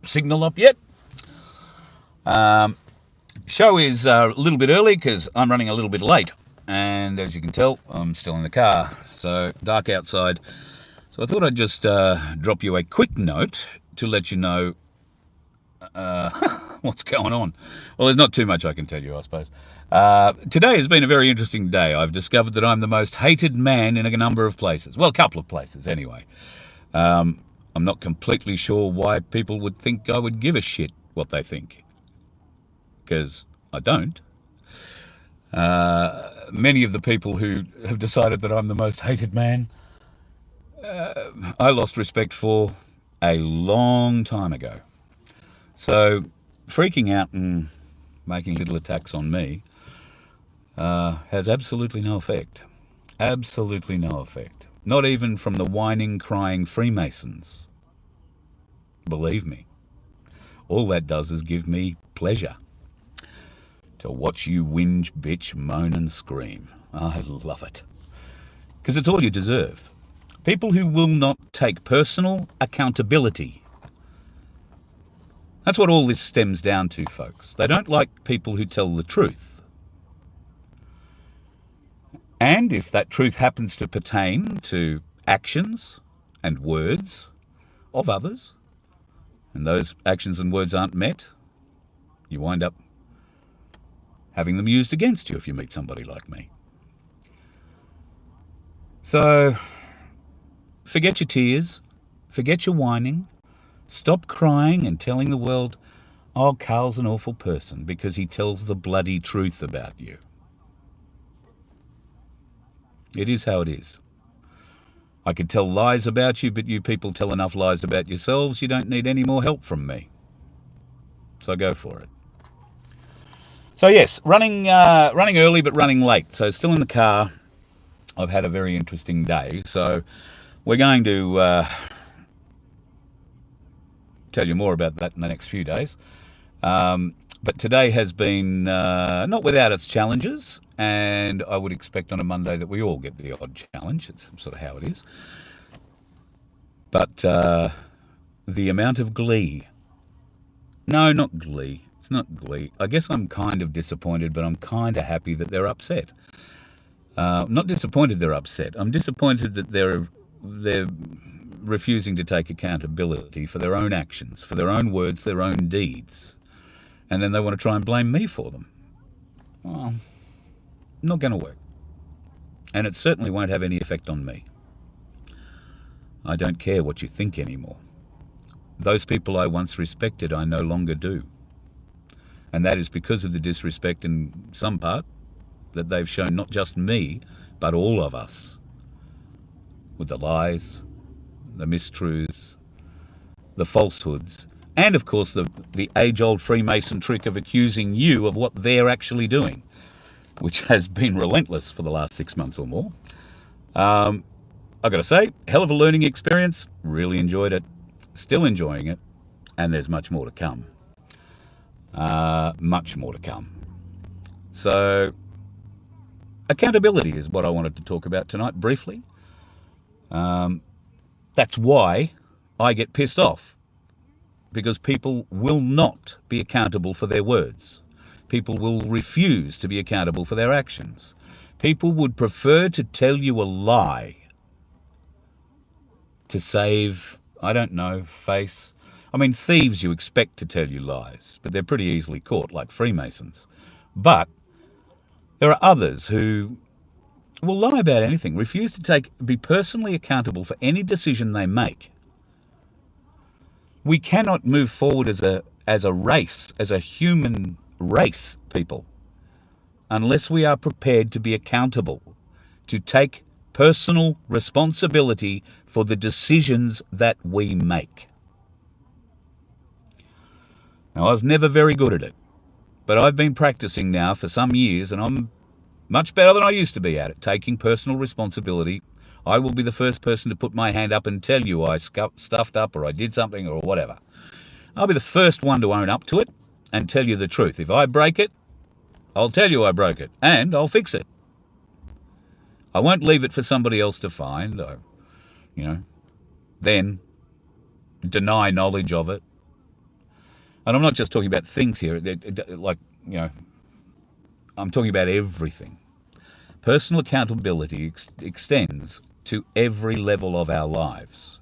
signal up yet. Show is a little bit early because I'm running a little bit late. And as you can tell, I'm still in the car. So dark outside. So I thought I'd just drop you a quick note to let you know what's going on. Well, there's not too much I can tell you, I suppose. Today has been a very interesting day. I've discovered that I'm the most hated man in a number of places. Well, a couple of places anyway. I'm not completely sure why people would think I would give a shit what they think, because I don't. Many of the people who have decided that I'm the most hated man, I lost respect for a long time ago. So freaking out and making little attacks on me has absolutely no effect. Absolutely no effect. Not even from the whining, crying Freemasons. Believe me. All that does is give me pleasure to watch you whinge, bitch, moan and scream. I love it. Because it's all you deserve. People who will not take personal accountability. That's what all this stems down to, folks. They don't like people who tell the truth. And if that truth happens to pertain to actions and words of others, and those actions and words aren't met, you wind up having them used against you if you meet somebody like me. So, forget your tears, forget your whining, stop crying and telling the world, oh, Carl's an awful person because he tells the bloody truth about you. It is how it is. I could tell lies about you, but you people tell enough lies about yourselves, you don't need any more help from me. So go for it. So yes, running early but running late. So still in the car. I've had a very interesting day. So we're going to tell you more about that in the next few days. But today has been not without its challenges, and I would expect on a Monday that we all get the odd challenge. It's sort of how it is. But the amount of glee. No, not glee. It's not glee. I guess I'm kind of disappointed, but I'm kind of happy that they're upset. Not disappointed they're upset. I'm disappointed that they're refusing to take accountability for their own actions, for their own words, their own deeds. And then they want to try and blame me for them. Well, not going to work. And it certainly won't have any effect on me. I don't care what you think anymore. Those people I once respected, I no longer do. And that is because of the disrespect in some part that they've shown not just me, but all of us. With the lies, the mistruths, the falsehoods, and of course the age-old Freemason trick of accusing you of what they're actually doing, which has been relentless for the last 6 months or more. I've got to say, hell of a learning experience. Really enjoyed it. Still enjoying it. And there's much more to come. Much more to come. So, accountability is what I wanted to talk about tonight, briefly. That's why I get pissed off. Because people will not be accountable for their words. People will refuse to be accountable for their actions. People would prefer to tell you a lie to save, I don't know, face. I mean, thieves you expect to tell you lies, but they're pretty easily caught, like Freemasons. But there are others who will lie about anything, refuse to be personally accountable for any decision they make. We cannot move forward as a race, as a human race, people, unless we are prepared to be accountable, to take personal responsibility for the decisions that we make. Now, I was never very good at it, but I've been practicing now for some years, and I'm much better than I used to be at it, taking personal responsibility. I will be the first person to put my hand up and tell you I stuffed up or I did something or whatever. I'll be the first one to own up to it and tell you the truth. If I break it, I'll tell you I broke it, and I'll fix it. I won't leave it for somebody else to find, then deny knowledge of it, And I'm not just talking about things here, like, you know, I'm talking about everything. Personal accountability extends to every level of our lives.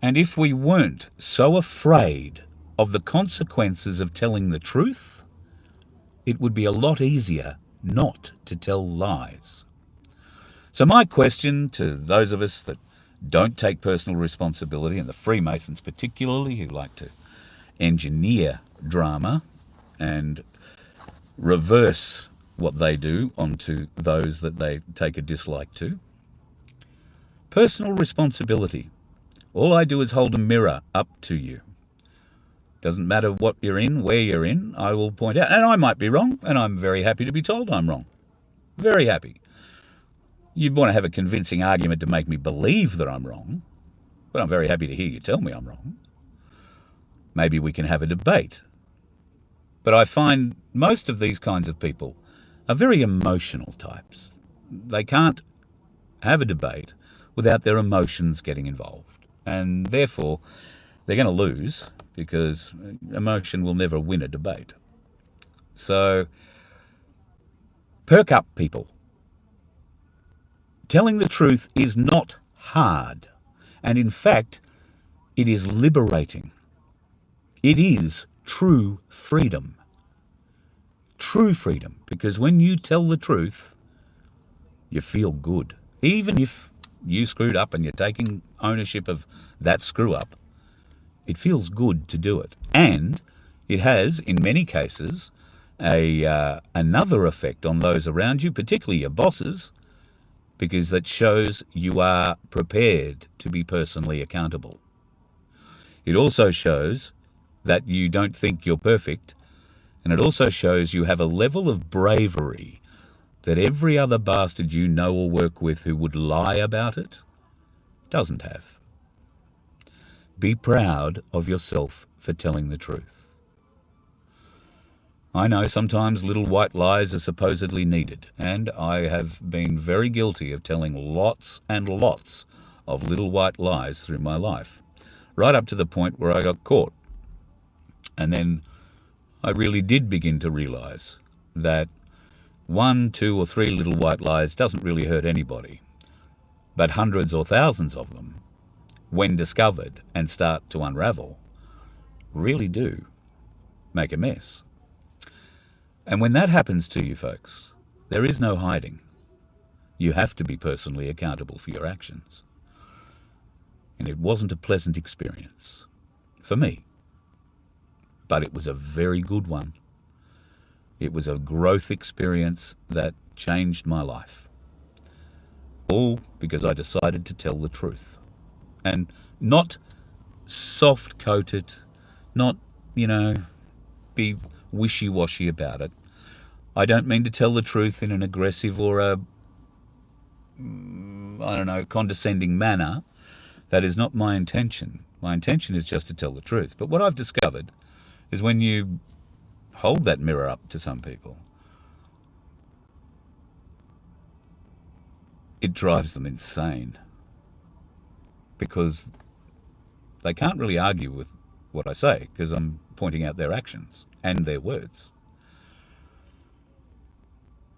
And if we weren't so afraid of the consequences of telling the truth, it would be a lot easier not to tell lies. So my question to those of us that don't take personal responsibility, and the Freemasons particularly, who like to engineer drama and reverse what they do onto those that they take a dislike to. Personal responsibility. All I do is hold a mirror up to you. Doesn't matter what you're in, where you're in, I will point out. And I might be wrong, and I'm very happy to be told I'm wrong. Very happy. You'd want to have a convincing argument to make me believe that I'm wrong, but I'm very happy to hear you tell me I'm wrong. Maybe we can have a debate. But I find most of these kinds of people are very emotional types. They can't have a debate without their emotions getting involved. And therefore, they're going to lose because emotion will never win a debate. So, perk up, people. Telling the truth is not hard. And in fact, it is liberating. It is true freedom. True freedom, because when you tell the truth, you feel good. Even if you screwed up and you're taking ownership of that screw up, it feels good to do it. And it has, in many cases, another effect on those around you, particularly your bosses, because that shows you are prepared to be personally accountable. It also shows that you don't think you're perfect, and it also shows you have a level of bravery that every other bastard you know or work with who would lie about it doesn't have. Be proud of yourself for telling the truth. I know sometimes little white lies are supposedly needed, and I have been very guilty of telling lots and lots of little white lies through my life, right up to the point where I got caught. And then I really did begin to realise that 1, 2, or 3 little white lies doesn't really hurt anybody, but hundreds or thousands of them, when discovered and start to unravel, really do make a mess. And when that happens to you folks, there is no hiding. You have to be personally accountable for your actions. And it wasn't a pleasant experience for me, but it was a very good one. It was a growth experience that changed my life. All because I decided to tell the truth. And not soft-coat it, not, be wishy-washy about it. I don't mean to tell the truth in an aggressive or condescending manner. That is not my intention. My intention is just to tell the truth. But what I've discovered is when you hold that mirror up to some people, it drives them insane because they can't really argue with what I say because I'm pointing out their actions and their words.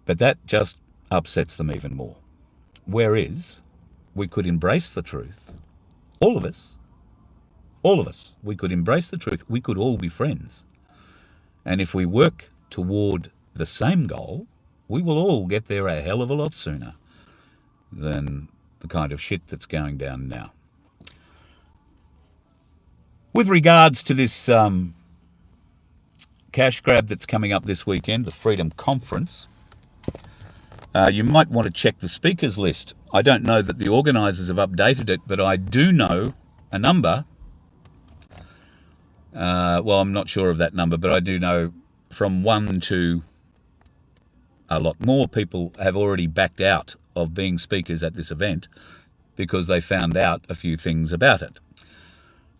But that just upsets them even more. Whereas we could embrace the truth, all of us, we could embrace the truth, we could all be friends. And if we work toward the same goal, we will all get there a hell of a lot sooner than the kind of shit that's going down now. With regards to this cash grab that's coming up this weekend, the Freedom Conference, you might want to check the speakers list. I don't know that the organisers have updated it, but I do know a number. I'm not sure of that number, but I do know from 1 to a lot more people have already backed out of being speakers at this event because they found out a few things about it.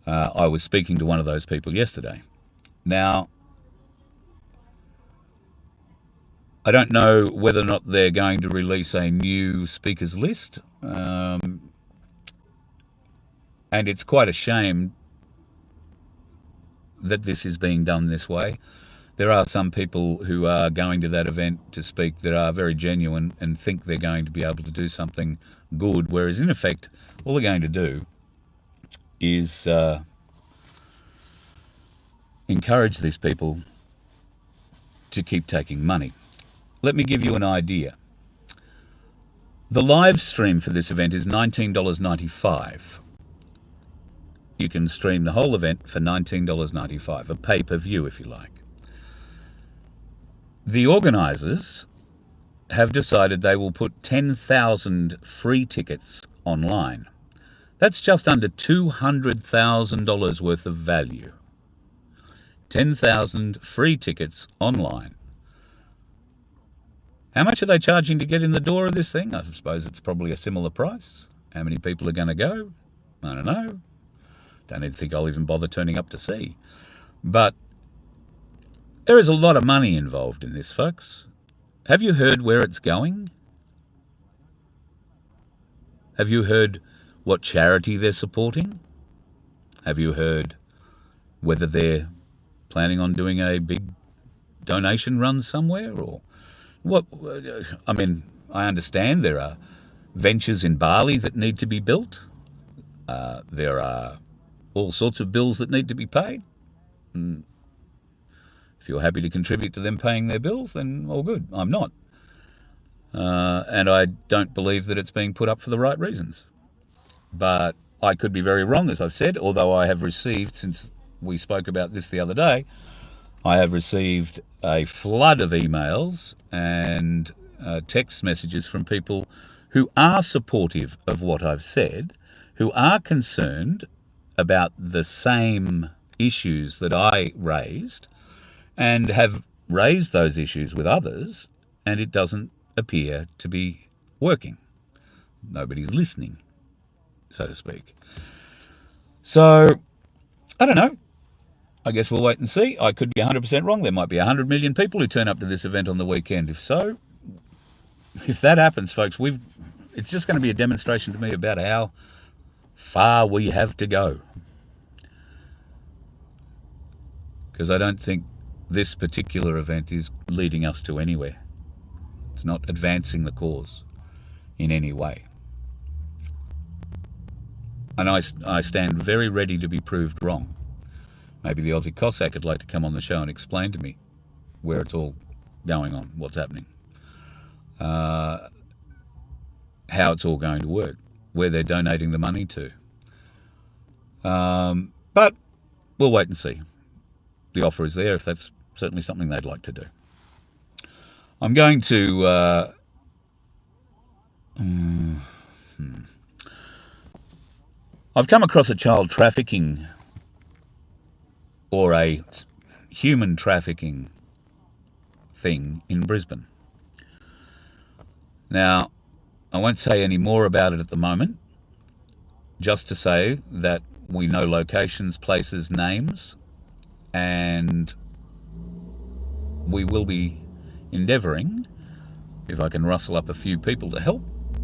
I was speaking to one of those people yesterday. Now, I don't know whether or not they're going to release a new speakers list, and it's quite a shame that this is being done this way. There are some people who are going to that event to speak that are very genuine and think they're going to be able to do something good, whereas in effect, all they're going to do is encourage these people to keep taking money. Let me give you an idea. The live stream for this event is $19.95. You can stream the whole event for $19.95, a pay-per-view if you like. The organisers have decided they will put 10,000 free tickets online. That's just under $200,000 worth of value. 10,000 free tickets online. How much are they charging to get in the door of this thing? I suppose it's probably a similar price. How many people are going to go? I don't know. Don't even think I'll even bother turning up to see. But there is a lot of money involved in this, folks. Have you heard where it's going? Have you heard what charity they're supporting? Have you heard whether they're planning on doing a big donation run somewhere or what? I mean, I understand there are ventures in Bali that need to be built. There are all sorts of bills that need to be paid. If you're happy to contribute to them paying their bills, then all good. I'm not. And I don't believe that it's being put up for the right reasons. But I could be very wrong, as I've said, although I have received, since we spoke about this the other day, I have received a flood of emails and text messages from people who are supportive of what I've said, who are concerned about the same issues that I raised, and have raised those issues with others, and it doesn't appear to be working. Nobody's listening, so to speak. So, I don't know. I guess we'll wait and see. I could be 100% wrong. There might be 100 million people who turn up to this event on the weekend. If so, if that happens, folks, it's just going to be a demonstration to me about how far we have to go. Because I don't think this particular event is leading us to anywhere. It's not advancing the cause in any way. And I stand very ready to be proved wrong. Maybe the Aussie Cossack would like to come on the show and explain to me where it's all going on, what's happening, how it's all going to work, where they're donating the money to. But we'll wait and see. The offer is there if that's certainly something they'd like to do. I'm going to... I've come across a child trafficking or a human trafficking thing in Brisbane. Now, I won't say any more about it at the moment, just to say that we know locations, places, names, and we will be endeavouring, if I can rustle up a few people to help,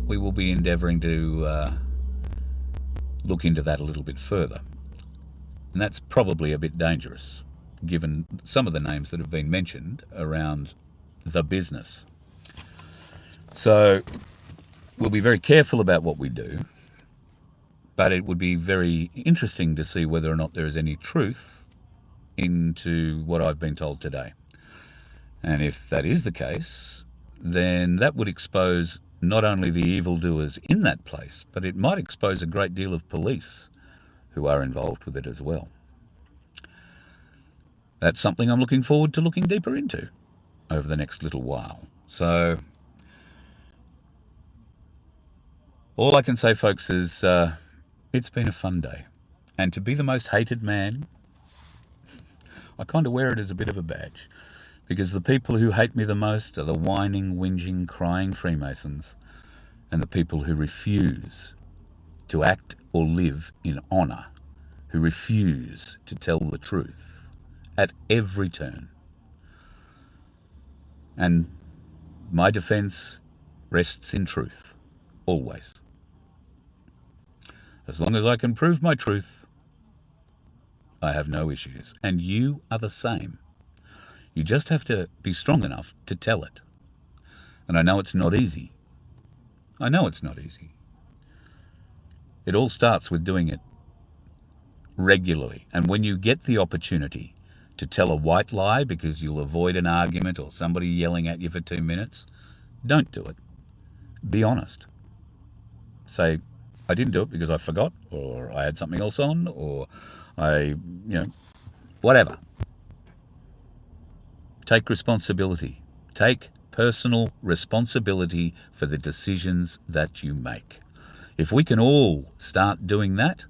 we will be endeavouring to look into that a little bit further. And that's probably a bit dangerous, given some of the names that have been mentioned around the business. So we'll be very careful about what we do, but it would be very interesting to see whether or not there is any truth into what I've been told today. And if that is the case, then that would expose not only the evildoers in that place, but it might expose a great deal of police who are involved with it as well. That's something I'm looking forward to looking deeper into over the next little while. So all I can say, folks, is it's been a fun day. And to be the most hated man, I kind of wear it as a bit of a badge, because the people who hate me the most are the whining, whinging, crying Freemasons and the people who refuse to act or live in honour, who refuse to tell the truth at every turn. And my defence rests in truth, always. As long as I can prove my truth, I have no issues. And you are the same. You just have to be strong enough to tell it. And I know it's not easy. I know it's not easy. It all starts with doing it regularly. And when you get the opportunity to tell a white lie because you'll avoid an argument or somebody yelling at you for 2 minutes, don't do it. Be honest. Say, I didn't do it because I forgot, or I had something else on, or whatever. Take responsibility. Take personal responsibility for the decisions that you make. If we can all start doing that,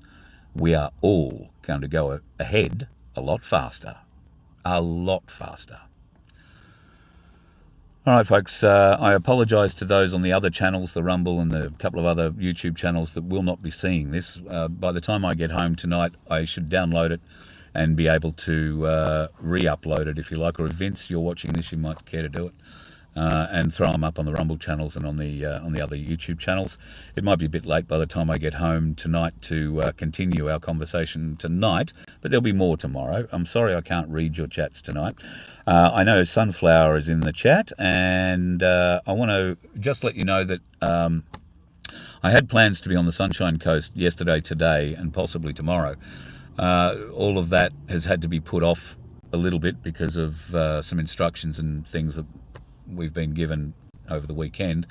we are all going to go ahead a lot faster. A lot faster. All right, folks, I apologise to those on the other channels, the Rumble and the couple of other YouTube channels that will not be seeing this. By the time I get home tonight, I should download it and be able to re-upload it, if you like. Or if Vince, you're watching this, you might care to do it. And throw them up on the Rumble channels and on the other YouTube channels. It might be a bit late by the time I get home tonight to continue our conversation tonight, but there'll be more tomorrow. I'm sorry I can't read your chats tonight. I know Sunflower is in the chat, and I want to just let you know that I had plans to be on the Sunshine Coast yesterday, today, and possibly tomorrow. All of that has had to be put off a little bit because of some instructions and things that we've been given over the weekend,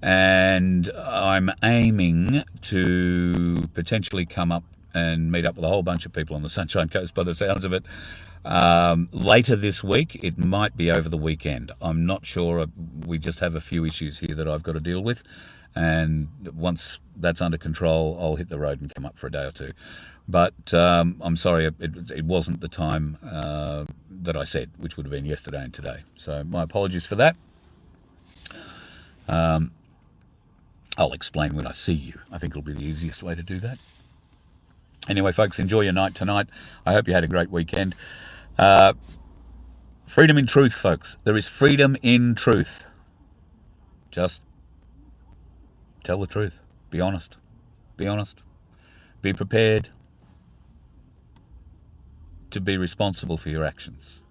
and I'm aiming to potentially come up and meet up with a whole bunch of people on the Sunshine Coast by the sounds of it later this week. It might be over the weekend. I'm not sure. We just have a few issues here that I've got to deal with, and once that's under control, I'll hit the road and come up for a day or two. But I'm sorry, it wasn't the time that I said, which would have been yesterday and today. So my apologies for that. I'll explain when I see you. I think it'll be the easiest way to do that. Anyway, folks, enjoy your night tonight. I hope you had a great weekend. Freedom in truth, folks. There is freedom in truth. Just tell the truth. Be honest. Be honest. Be prepared to be responsible for your actions.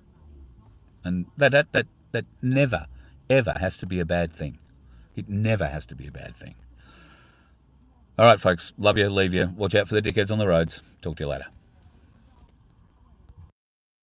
And that never, ever has to be a bad thing. It never has to be a bad thing. All right, folks. Love you. Leave you. Watch out for the dickheads on the roads. Talk to you later.